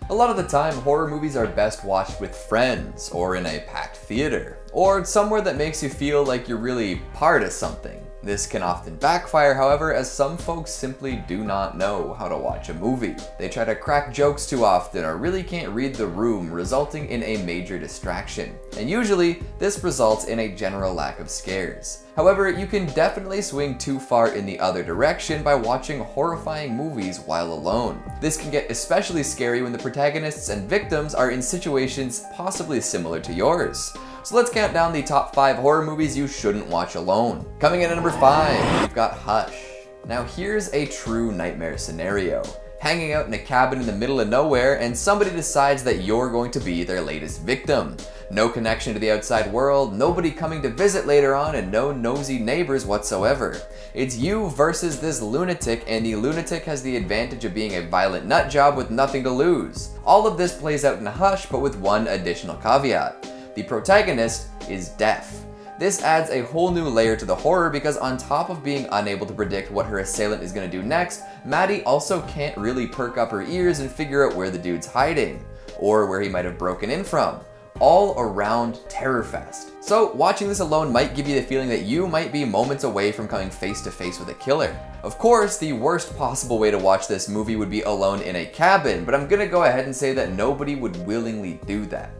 A lot of the time, horror movies are best watched with friends, or in a packed theater, or somewhere that makes you feel like you're really part of something. This can often backfire, however, as some folks simply do not know how to watch a movie. They try to crack jokes too often or really can't read the room, resulting in a major distraction. And usually, this results in a general lack of scares. However, you can definitely swing too far in the other direction by watching horrifying movies while alone. This can get especially scary when the protagonists and victims are in situations possibly similar to yours. So let's count down the top 5 horror movies you shouldn't watch alone. Coming in at number 5, we've got Hush. Now here's a true nightmare scenario. Hanging out in a cabin in the middle of nowhere and somebody decides that you're going to be their latest victim. No connection to the outside world, nobody coming to visit later on, and no nosy neighbors whatsoever. It's you versus this lunatic, and the lunatic has the advantage of being a violent nut job with nothing to lose. All of this plays out in Hush, but with one additional caveat. The protagonist is deaf. This adds a whole new layer to the horror because on top of being unable to predict what her assailant is going to do next, Maddie also can't really perk up her ears and figure out where the dude's hiding, or where he might have broken in from. All around terror fest. So watching this alone might give you the feeling that you might be moments away from coming face to face with a killer. Of course, the worst possible way to watch this movie would be alone in a cabin, but I'm gonna go ahead and say that nobody would willingly do that.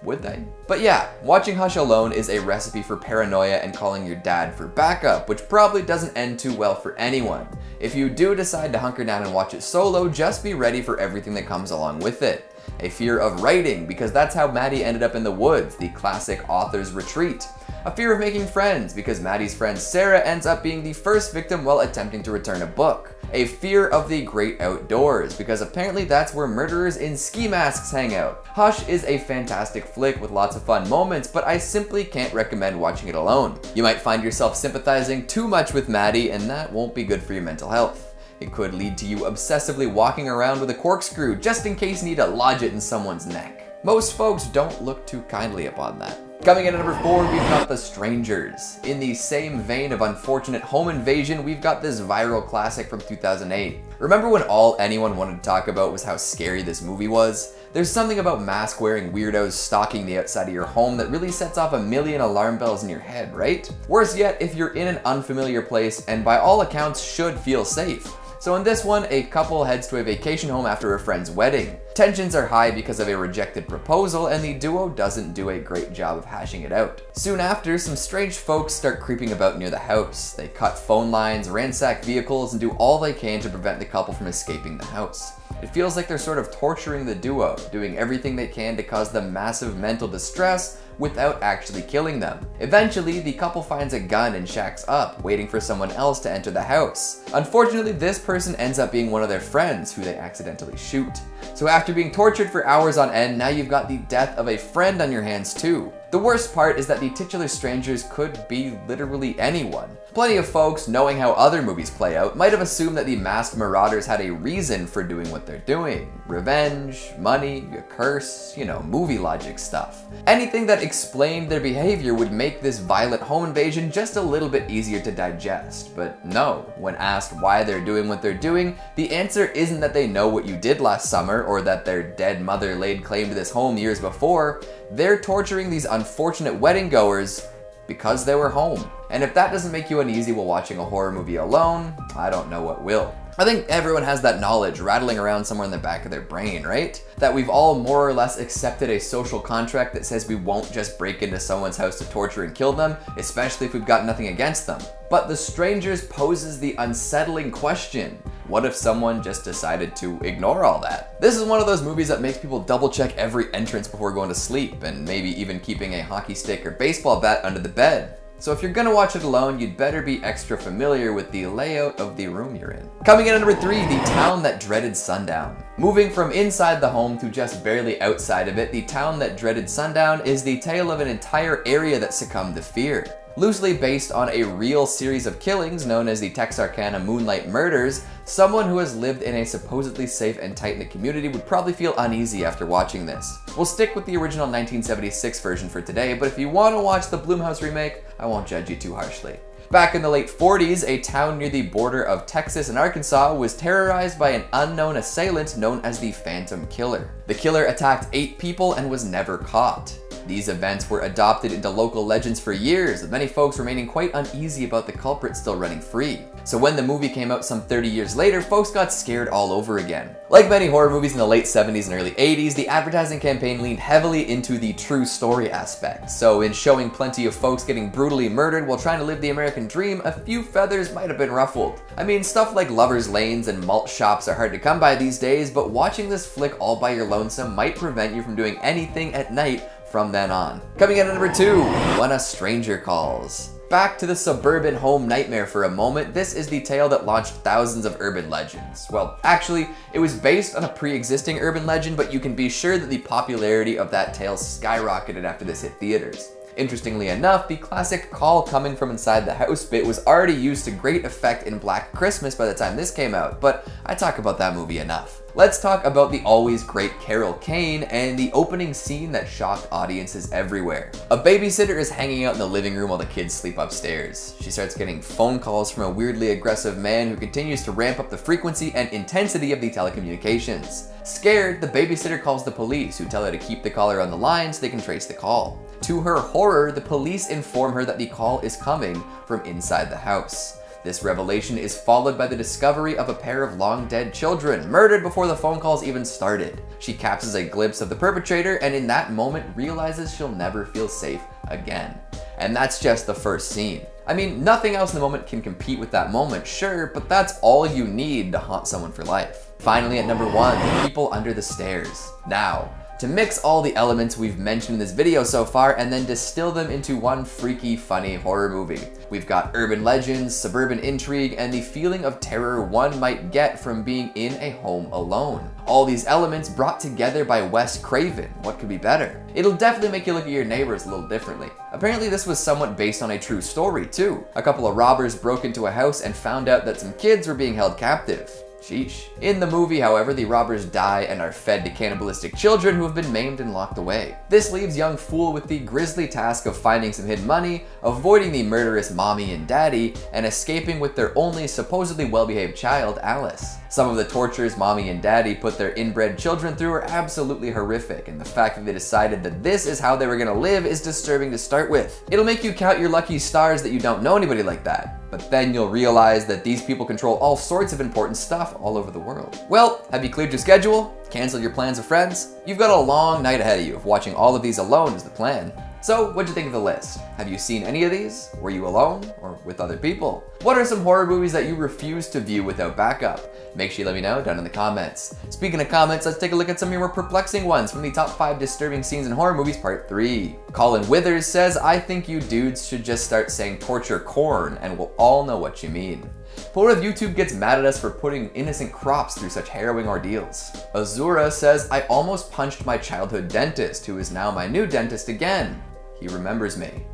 Would they? But yeah, watching Hush alone is a recipe for paranoia and calling your dad for backup, which probably doesn't end too well for anyone. If you do decide to hunker down and watch it solo, just be ready for everything that comes along with it. A fear of writing, because that's how Maddie ended up in the woods, the classic author's retreat. A fear of making friends, because Maddie's friend Sarah ends up being the first victim while attempting to return a book. A fear of the great outdoors, because apparently that's where murderers in ski masks hang out. Hush is a fantastic flick with lots of fun moments, but I simply can't recommend watching it alone. You might find yourself sympathizing too much with Maddie, and that won't be good for your mental health. It could lead to you obsessively walking around with a corkscrew just in case you need to lodge it in someone's neck. Most folks don't look too kindly upon that. Coming in at number 4, we've got The Strangers. In the same vein of unfortunate home invasion, we've got this viral classic from 2008. Remember when all anyone wanted to talk about was how scary this movie was? There's something about mask-wearing weirdos stalking the outside of your home that really sets off a million alarm bells in your head, right? Worse yet, if you're in an unfamiliar place and by all accounts should feel safe. So in this one, a couple heads to a vacation home after a friend's wedding. Tensions are high because of a rejected proposal, and the duo doesn't do a great job of hashing it out. Soon after, some strange folks start creeping about near the house. They cut phone lines, ransack vehicles, and do all they can to prevent the couple from escaping the house. It feels like they're sort of torturing the duo, doing everything they can to cause them massive mental distress without actually killing them. Eventually, the couple finds a gun and shacks up, waiting for someone else to enter the house. Unfortunately, this person ends up being one of their friends who they accidentally shoot. So after being tortured for hours on end, now you've got the death of a friend on your hands too. The worst part is that the titular strangers could be literally anyone. Plenty of folks, knowing how other movies play out, might have assumed that the masked marauders had a reason for doing what they're doing. Revenge, money, a curse, you know, movie logic stuff. Anything that explained their behavior would make this violent home invasion just a little bit easier to digest. But no, when asked why they're doing what they're doing, the answer isn't that they know what you did last summer or that their dead mother laid claim to this home years before. They're torturing these unfortunate wedding goers because they were home. And if that doesn't make you uneasy while watching a horror movie alone, I don't know what will. I think everyone has that knowledge rattling around somewhere in the back of their brain, right? That we've all more or less accepted a social contract that says we won't just break into someone's house to torture and kill them, especially if we've got nothing against them. But The Strangers poses the unsettling question. What if someone just decided to ignore all that? This is one of those movies that makes people double check every entrance before going to sleep, and maybe even keeping a hockey stick or baseball bat under the bed. So if you're gonna watch it alone, you'd better be extra familiar with the layout of the room you're in. Coming in at number 3, The Town That Dreaded Sundown. Moving from inside the home to just barely outside of it, The Town That Dreaded Sundown is the tale of an entire area that succumbed to fear. Loosely based on a real series of killings known as the Texarkana Moonlight Murders, someone who has lived in a supposedly safe and tight-knit community would probably feel uneasy after watching this. We'll stick with the original 1976 version for today, but if you want to watch the Blumhouse remake, I won't judge you too harshly. Back in the late 40s, a town near the border of Texas and Arkansas was terrorized by an unknown assailant known as the Phantom Killer. The killer attacked 8 people and was never caught. These events were adopted into local legends for years, with many folks remaining quite uneasy about the culprit still running free. So when the movie came out some 30 years later, folks got scared all over again. Like many horror movies in the late 70s and early 80s, the advertising campaign leaned heavily into the true story aspect. So in showing plenty of folks getting brutally murdered while trying to live the American dream, a few feathers might have been ruffled. I mean, stuff like lovers' lanes and malt shops are hard to come by these days, but watching this flick all by your lonesome might prevent you from doing anything at night from then on. Coming in at number 2, When a Stranger Calls. Back to the suburban home nightmare for a moment, this is the tale that launched thousands of urban legends. Well, actually, it was based on a pre-existing urban legend, but you can be sure that the popularity of that tale skyrocketed after this hit theaters. Interestingly enough, the classic call coming from inside the house bit was already used to great effect in Black Christmas by the time this came out, but I talk about that movie enough. Let's talk about the always great Carol Kane and the opening scene that shocked audiences everywhere. A babysitter is hanging out in the living room while the kids sleep upstairs. She starts getting phone calls from a weirdly aggressive man who continues to ramp up the frequency and intensity of the telecommunications. Scared, the babysitter calls the police, who tell her to keep the caller on the line so they can trace the call. To her horror, the police inform her that the call is coming from inside the house. This revelation is followed by the discovery of a pair of long-dead children, murdered before the phone calls even started. She captures a glimpse of the perpetrator and in that moment realizes she'll never feel safe again. And that's just the first scene. I mean, nothing else in the moment can compete with that moment, sure, but that's all you need to haunt someone for life. Finally, at number 1, The People Under the Stairs. Now, to mix all the elements we've mentioned in this video so far and then distill them into one freaky, funny horror movie. We've got urban legends, suburban intrigue, and the feeling of terror one might get from being in a home alone. All these elements brought together by Wes Craven. What could be better? It'll definitely make you look at your neighbors a little differently. Apparently this was somewhat based on a true story too. A couple of robbers broke into a house and found out that some kids were being held captive. Sheesh. In the movie, however, the robbers die and are fed to cannibalistic children who have been maimed and locked away. This leaves young Fool with the grisly task of finding some hidden money, avoiding the murderous mommy and daddy, and escaping with their only supposedly well-behaved child, Alice. Some of the tortures mommy and daddy put their inbred children through are absolutely horrific, and the fact that they decided that this is how they were gonna live is disturbing to start with. It'll make you count your lucky stars that you don't know anybody like that. But then you'll realize that these people control all sorts of important stuff all over the world. Well, have you cleared your schedule? Canceled your plans with friends? You've got a long night ahead of you if watching all of these alone is the plan. So, what'd you think of the list? Have you seen any of these? Were you alone or with other people? What are some horror movies that you refuse to view without backup? Make sure you let me know down in the comments. Speaking of comments, let's take a look at some of your more perplexing ones from the top 5 disturbing scenes in horror movies part 3. Colin Withers says, I think you dudes should just start saying torture corn and we'll all know what you mean. But what if YouTube gets mad at us for putting innocent crops through such harrowing ordeals? Azura says, I almost punched my childhood dentist, who is now my new dentist again. He remembers me.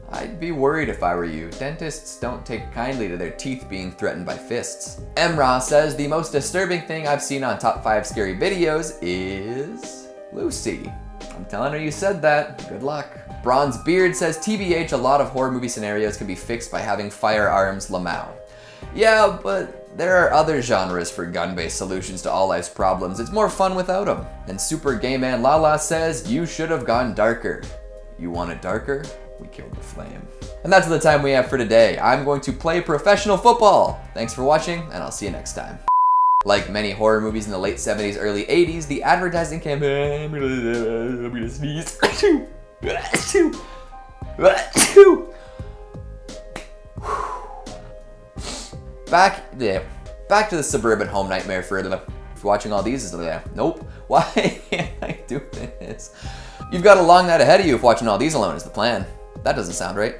I'd be worried if I were you. Dentists don't take kindly to their teeth being threatened by fists. Emra says, the most disturbing thing I've seen on top 5 scary videos is Lucy. I'm telling her you said that. Good luck. Bronze Beard says, TBH, a lot of horror movie scenarios can be fixed by having firearms Lamau. Yeah, but there are other genres for gun-based solutions to all life's problems. It's more fun without them. And Super Gay Man Lala says, you should have gone darker. You want it darker? We killed the flame. And that's the time we have for today. I'm going to play professional football. Thanks for watching, and I'll see you next time. Like many horror movies in the late 70s, early 80s, the advertising campaign... I'm gonna sneeze. Back to the suburban home nightmare for watching all these. Nope. Why can't I do this? You've got a long night ahead of you if watching all these alone is the plan. That doesn't sound right.